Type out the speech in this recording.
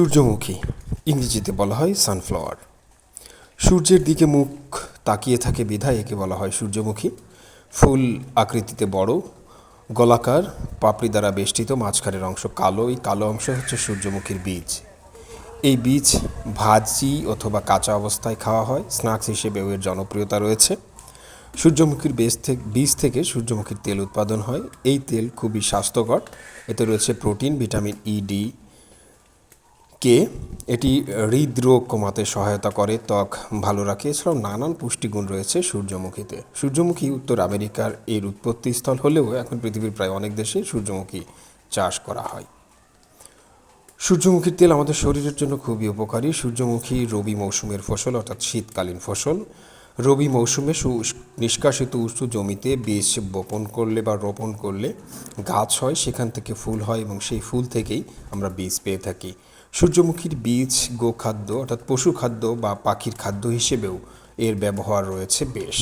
সূর্যমুখী, ইংরেজিতে বলা হয় সানফ্লাওয়ার। সূর্যের দিকে মুখ তাকিয়ে থাকে বিধায় একে বলা হয় সূর্যমুখী। ফুল আকৃতিতে বড়, গোলাকার, পাপড়ি দ্বারা বেষ্টিত, মাঝখানের অংশ কালো। এই কালো অংশ হচ্ছে সূর্যমুখীর বীজ। এই বীজ ভাজি অথবা কাঁচা অবস্থায় খাওয়া হয়। স্ন্যাক্স হিসেবেও এর জনপ্রিয়তা রয়েছে। সূর্যমুখীর বীজ থেকে সূর্যমুখীর তেল উৎপাদন হয়। এই তেল খুবই স্বাস্থ্যকর। এতে রয়েছে প্রোটিন, ভিটামিন ই, ডি, কে। এটি হৃদরোগ কমাতে সহায়তা করে, ত্বক ভালো রাখে। এছাড়াও নানান পুষ্টিগুণ রয়েছে সূর্যমুখীতে। সূর্যমুখী উত্তর আমেরিকার এর উৎপত্তিস্থল হলেও এখন পৃথিবীর প্রায় অনেক দেশে সূর্যমুখী চাষ করা হয়। সূর্যমুখীর তেল আমাদের শরীরের জন্য খুবই উপকারী। সূর্যমুখী রবি মৌসুমের ফসল, অর্থাৎ শীতকালীন ফসল। রবি মৌসুমে নিষ্কাশিত উঁচু জমিতে বীজ বপন করলে বা রোপণ করলে গাছ হয়, সেখান থেকে ফুল হয় এবং সেই ফুল থেকেই আমরা বীজ পেয়ে থাকি। সূর্যমুখীর বীজ গোখাদ্য অর্থাৎ পশু খাদ্য বা পাখির খাদ্য হিসেবেও এর ব্যবহার রয়েছে বেশ।